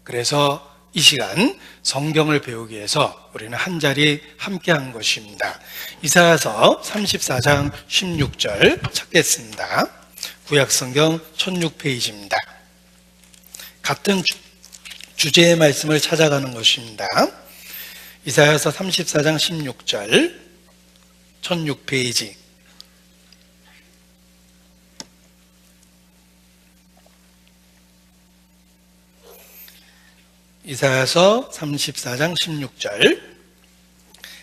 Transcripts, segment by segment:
그래서 이 시간 성경을 배우기 위해서 우리는 한 자리 함께 한 것입니다. 이사야서 34장 16절 찾겠습니다. 구약성경 1006페이지입니다. 같은 주제의 말씀을 찾아가는 것입니다. 이사야서 34장 16절 1006페이지. 이사야서 34장 16절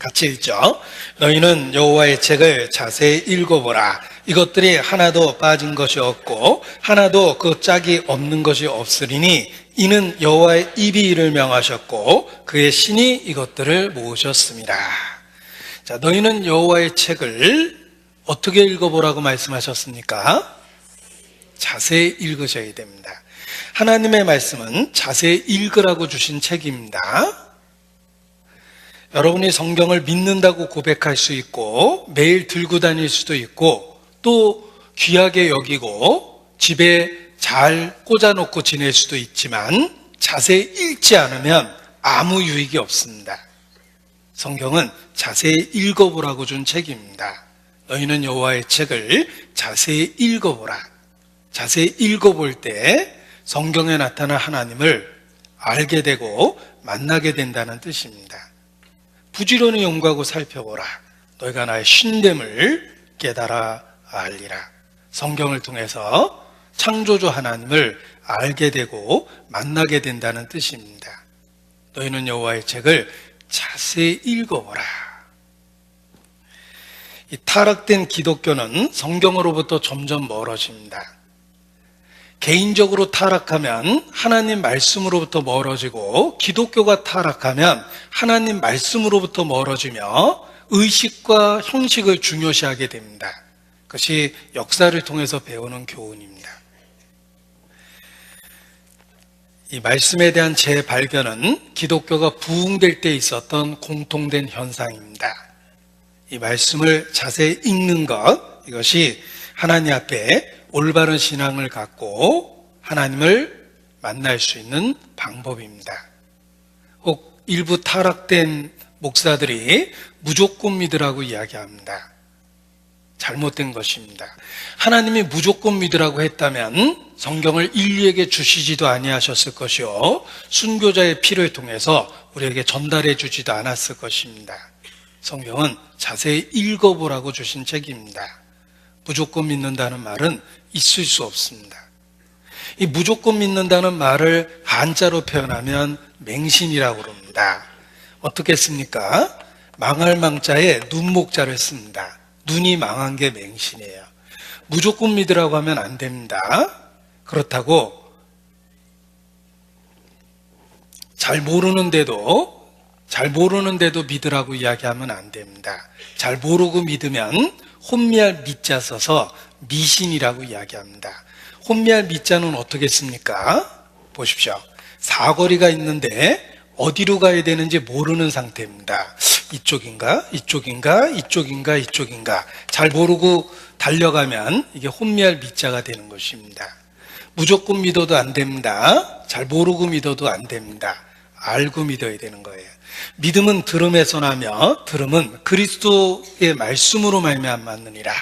같이 읽죠. 너희는 여호와의 책을 자세히 읽어보라. 이것들이 하나도 빠진 것이 없고 하나도 그 짝이 없는 것이 없으리니 이는 여호와의 입이 이를 명하셨고 그의 신이 이것들을 모으셨습니다. 자, 너희는 여호와의 책을 어떻게 읽어보라고 말씀하셨습니까? 자세히 읽으셔야 됩니다. 하나님의 말씀은 자세히 읽으라고 주신 책입니다. 여러분이 성경을 믿는다고 고백할 수 있고 매일 들고 다닐 수도 있고 또 귀하게 여기고 집에 잘 꽂아놓고 지낼 수도 있지만 자세히 읽지 않으면 아무 유익이 없습니다. 성경은 자세히 읽어보라고 준 책입니다. 너희는 여호와의 책을 자세히 읽어보라. 자세히 읽어볼 때 성경에 나타난 하나님을 알게 되고 만나게 된다는 뜻입니다. 부지런히 연구하고 살펴보라. 너희가 나의 신됨을 깨달아 알리라. 성경을 통해서 창조주 하나님을 알게 되고 만나게 된다는 뜻입니다. 너희는 여호와의 책을 자세히 읽어보라. 이 타락된 기독교는 성경으로부터 점점 멀어집니다. 개인적으로 타락하면 하나님 말씀으로부터 멀어지고 기독교가 타락하면 하나님 말씀으로부터 멀어지며 의식과 형식을 중요시하게 됩니다. 그것이 역사를 통해서 배우는 교훈입니다. 이 말씀에 대한 재발견은 기독교가 부흥될 때 있었던 공통된 현상입니다. 이 말씀을 자세히 읽는 것, 이것이 하나님 앞에 올바른 신앙을 갖고 하나님을 만날 수 있는 방법입니다. 혹 일부 타락된 목사들이 무조건 믿으라고 이야기합니다. 잘못된 것입니다. 하나님이 무조건 믿으라고 했다면 성경을 인류에게 주시지도 아니하셨을 것이요 순교자의 피를 통해서 우리에게 전달해 주지도 않았을 것입니다. 성경은 자세히 읽어보라고 주신 책입니다. 무조건 믿는다는 말은 있을 수 없습니다. 이 무조건 믿는다는 말을 한자로 표현하면 맹신이라고 그럽니다. 어떻게 씁니까? 망할 망자에 눈목자를 씁니다. 눈이 망한 게 맹신이에요. 무조건 믿으라고 하면 안 됩니다. 그렇다고 잘 모르는데도 믿으라고 이야기하면 안 됩니다. 잘 모르고 믿으면 혼미할 미자 써서 미신이라고 이야기합니다. 혼미할 미자는 어떻게 씁니까? 보십시오. 사거리가 있는데 어디로 가야 되는지 모르는 상태입니다. 이쪽인가? 잘 모르고 달려가면 이게 혼미할 미자가 되는 것입니다. 무조건 믿어도 안 됩니다. 잘 모르고 믿어도 안 됩니다. 알고 믿어야 되는 거예요. 믿음은 들음에서 나며 들음은 그리스도의 말씀으로 말미암았느니라.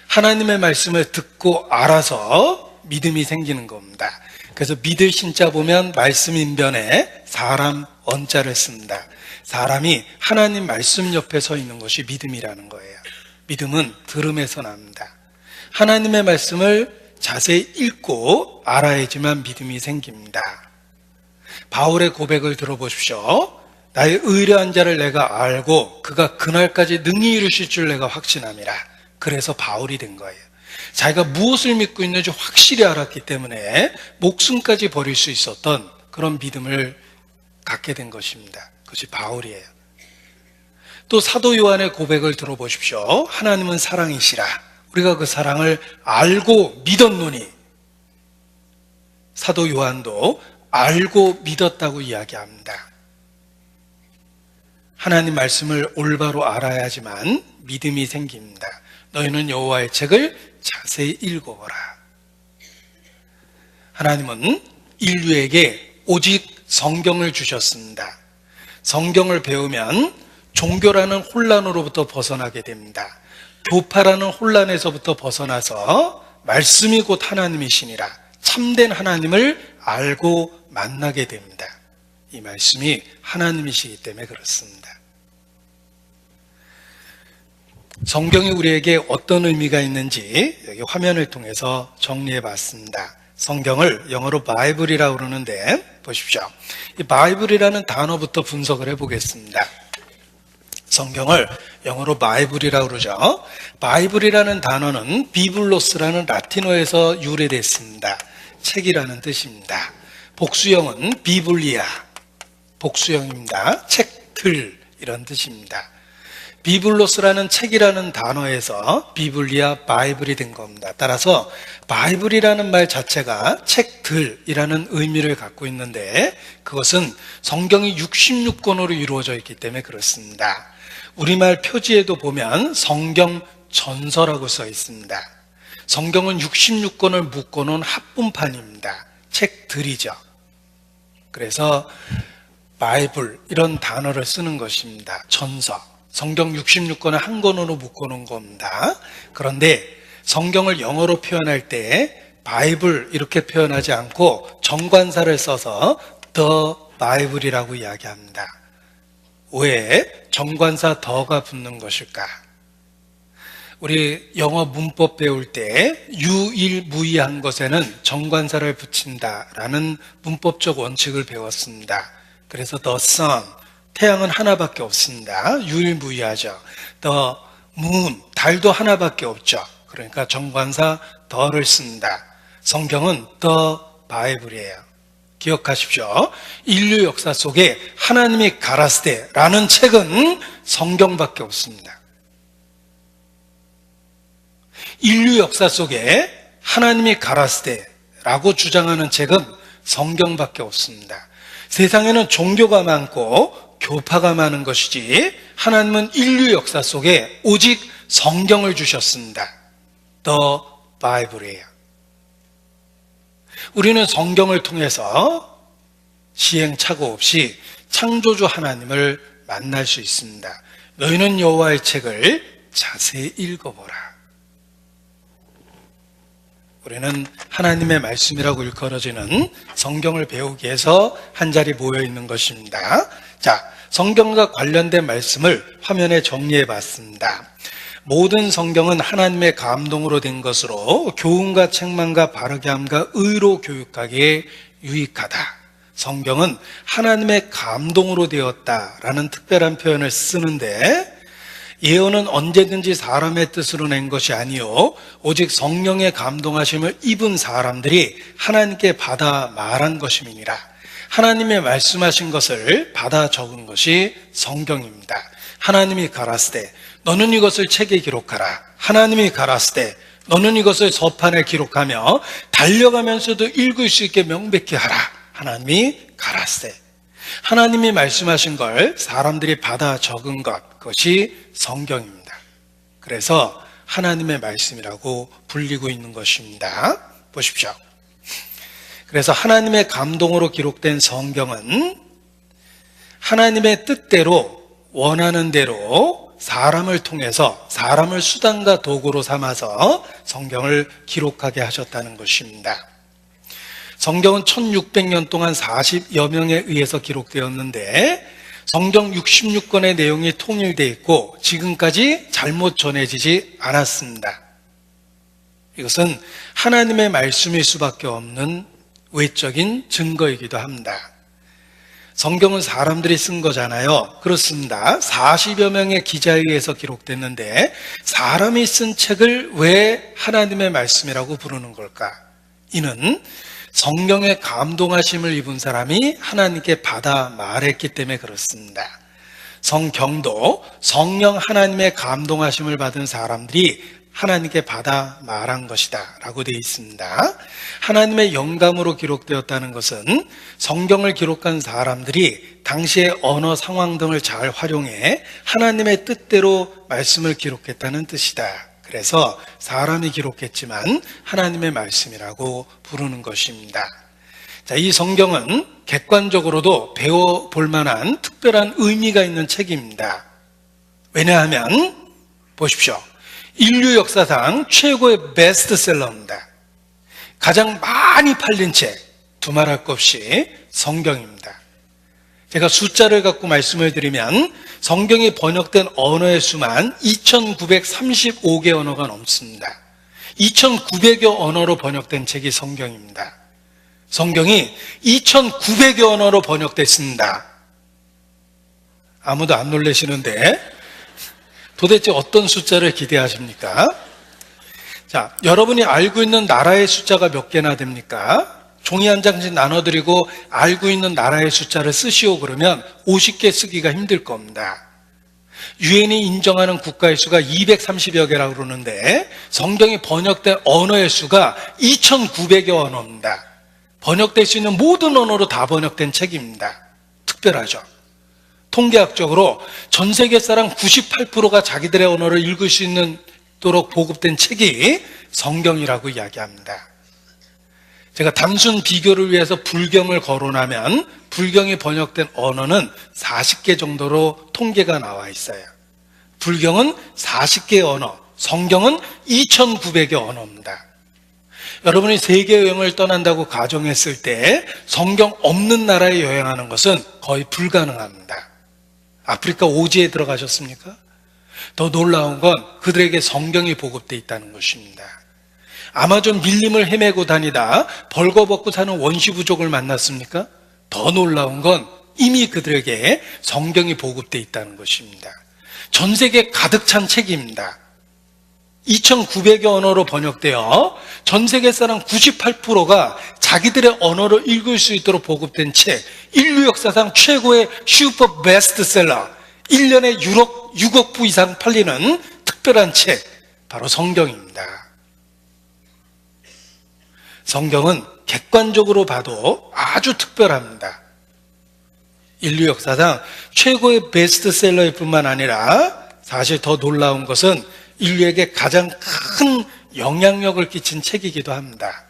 하나님의 말씀을 듣고 알아서 믿음이 생기는 겁니다. 그래서 믿을 신자 보면 말씀 인변에 사람 언자를 씁니다. 사람이 하나님 말씀 옆에 서 있는 것이 믿음이라는 거예요. 믿음은 들음에서 납니다. 하나님의 말씀을 자세히 읽고 알아야지만 믿음이 생깁니다. 바울의 고백을 들어보십시오. 나의 의뢰한 자를 내가 알고 그가 그날까지 능히 이루실 줄 내가 확신함이라. 그래서 바울이 된 거예요. 자기가 무엇을 믿고 있는지 확실히 알았기 때문에 목숨까지 버릴 수 있었던 그런 믿음을 갖게 된 것입니다. 그것이 바울이에요. 또 사도 요한의 고백을 들어보십시오. 하나님은 사랑이시라. 우리가 그 사랑을 알고 믿었노니. 사도 요한도 알고 믿었다고 이야기합니다. 하나님 말씀을 올바로 알아야지만 믿음이 생깁니다. 너희는 여호와의 책을 자세히 읽어보라. 하나님은 인류에게 오직 성경을 주셨습니다. 성경을 배우면 종교라는 혼란으로부터 벗어나게 됩니다. 교파라는 혼란에서부터 벗어나서 말씀이 곧 하나님이시니라 참된 하나님을 알고 만나게 됩니다. 이 말씀이 하나님이시기 때문에 그렇습니다. 성경이 우리에게 어떤 의미가 있는지 여기 화면을 통해서 정리해 봤습니다. 성경을 영어로 바이블이라고 그러는데 보십시오. 이 바이블이라는 단어부터 분석을 해보겠습니다. 성경을 영어로 바이블이라고 그러죠. 바이블이라는 단어는 비블로스라는 라틴어에서 유래됐습니다. 책이라는 뜻입니다. 복수형은 비블리아, 복수형입니다. 책들 이런 뜻입니다. 비블로스라는 책이라는 단어에서 비블리아, 바이블이 된 겁니다. 따라서 바이블이라는 말 자체가 책들이라는 의미를 갖고 있는데 그것은 성경이 66권으로 이루어져 있기 때문에 그렇습니다. 우리말 표지에도 보면 성경 전서라고 써 있습니다. 성경은 66권을 묶어놓은 합본판입니다. 책들이죠. 그래서 바이블 이런 단어를 쓰는 것입니다. 전서. 성경 66권을 한 권으로 묶어놓은 겁니다. 그런데 성경을 영어로 표현할 때 바이블 이렇게 표현하지 않고 정관사를 써서 The Bible이라고 이야기합니다. 왜 정관사 더가 붙는 것일까? 우리 영어 문법 배울 때 유일무이한 것에는 정관사를 붙인다라는 문법적 원칙을 배웠습니다. 그래서 the sun, 태양은 하나밖에 없습니다. 유일무이하죠. the moon, 달도 하나밖에 없죠. 그러니까 정관사 the를 씁니다. 성경은 the Bible이에요. 기억하십시오. 인류 역사 속에 하나님이 가라스데라는 책은 성경밖에 없습니다. 인류 역사 속에 하나님이 가라스데라고 주장하는 책은 성경밖에 없습니다. 세상에는 종교가 많고 교파가 많은 것이지 하나님은 인류 역사 속에 오직 성경을 주셨습니다. The Bible이에요. 우리는 성경을 통해서 시행착오 없이 창조주 하나님을 만날 수 있습니다. 너희는 여호와의 책을 자세히 읽어보라. 우리는 하나님의 말씀이라고 일컬어지는 성경을 배우기 위해서 한자리 모여 있는 것입니다. 자, 성경과 관련된 말씀을 화면에 정리해 봤습니다. 모든 성경은 하나님의 감동으로 된 것으로 교훈과 책망과 바르게 함과 의로 교육하기에 유익하다. 성경은 하나님의 감동으로 되었다라는 특별한 표현을 쓰는데 예언은 언제든지 사람의 뜻으로 낸 것이 아니요 오직 성령의 감동하심을 입은 사람들이 하나님께 받아 말한 것임이니라. 하나님의 말씀하신 것을 받아 적은 것이 성경입니다. 하나님이 가라스되 너는 이것을 책에 기록하라. 하나님이 가라스되 너는 이것을 서판에 기록하며 달려가면서도 읽을 수 있게 명백히 하라. 하나님이 가라스되 하나님이 말씀하신 걸 사람들이 받아 적은 것, 그것이 성경입니다. 그래서 하나님의 말씀이라고 불리고 있는 것입니다. 보십시오. 그래서 하나님의 감동으로 기록된 성경은 하나님의 뜻대로 원하는 대로 사람을 통해서 사람을 수단과 도구로 삼아서 성경을 기록하게 하셨다는 것입니다. 성경은 1600년 동안 40여 명에 의해서 기록되었는데 성경 66권의 내용이 통일되어 있고 지금까지 잘못 전해지지 않았습니다. 이것은 하나님의 말씀일 수밖에 없는 외적인 증거이기도 합니다. 성경은 사람들이 쓴 거잖아요. 그렇습니다. 40여 명의 기자에 의해서 기록됐는데 사람이 쓴 책을 왜 하나님의 말씀이라고 부르는 걸까? 이는 성경의 감동하심을 입은 사람이 하나님께 받아 말했기 때문에 그렇습니다. 성경도 성령 하나님의 감동하심을 받은 사람들이 하나님께 받아 말한 것이다 라고 되어 있습니다. 하나님의 영감으로 기록되었다는 것은 성경을 기록한 사람들이 당시의 언어 상황 등을 잘 활용해 하나님의 뜻대로 말씀을 기록했다는 뜻이다. 그래서 사람이 기록했지만 하나님의 말씀이라고 부르는 것입니다. 자, 이 성경은 객관적으로도 배워볼 만한 특별한 의미가 있는 책입니다. 왜냐하면 보십시오. 인류 역사상 최고의 베스트셀러입니다. 가장 많이 팔린 책, 두말할 것 없이 성경입니다. 제가 숫자를 갖고 말씀을 드리면 성경이 번역된 언어의 수만 2935개 언어가 넘습니다. 2900여 언어로 번역된 책이 성경입니다. 성경이 2900여 언어로 번역됐습니다. 아무도 안 놀라시는데 도대체 어떤 숫자를 기대하십니까? 자, 여러분이 알고 있는 나라의 숫자가 몇 개나 됩니까? 종이 한 장씩 나눠드리고 알고 있는 나라의 숫자를 쓰시오 그러면 50개 쓰기가 힘들 겁니다. 유엔이 인정하는 국가의 수가 230여 개라고 그러는데 성경이 번역된 언어의 수가 2900여 언어입니다. 번역될 수 있는 모든 언어로 다 번역된 책입니다. 특별하죠. 통계학적으로 전 세계 사람 98%가 자기들의 언어를 읽을 수 있도록 보급된 책이 성경이라고 이야기합니다. 제가 단순 비교를 위해서 불경을 거론하면 불경이 번역된 언어는 40개 정도로 통계가 나와 있어요. 불경은 40개의 언어, 성경은 2900여 언어입니다. 여러분이 세계 여행을 떠난다고 가정했을 때 성경 없는 나라에 여행하는 것은 거의 불가능합니다. 아프리카 오지에 들어가셨습니까? 더 놀라운 건 그들에게 성경이 보급되어 있다는 것입니다. 아마존 밀림을 헤매고 다니다 벌거벗고 사는 원시부족을 만났습니까? 더 놀라운 건 이미 그들에게 성경이 보급되어 있다는 것입니다. 전 세계 가득 찬 책입니다. 2900여 언어로 번역되어 전 세계 사람 98%가 자기들의 언어를 읽을 수 있도록 보급된 책, 인류 역사상 최고의 슈퍼 베스트셀러, 1년에 6억 부 이상 팔리는 특별한 책, 바로 성경입니다. 성경은 객관적으로 봐도 아주 특별합니다. 인류 역사상 최고의 베스트셀러일 뿐만 아니라 사실 더 놀라운 것은 인류에게 가장 큰 영향력을 끼친 책이기도 합니다.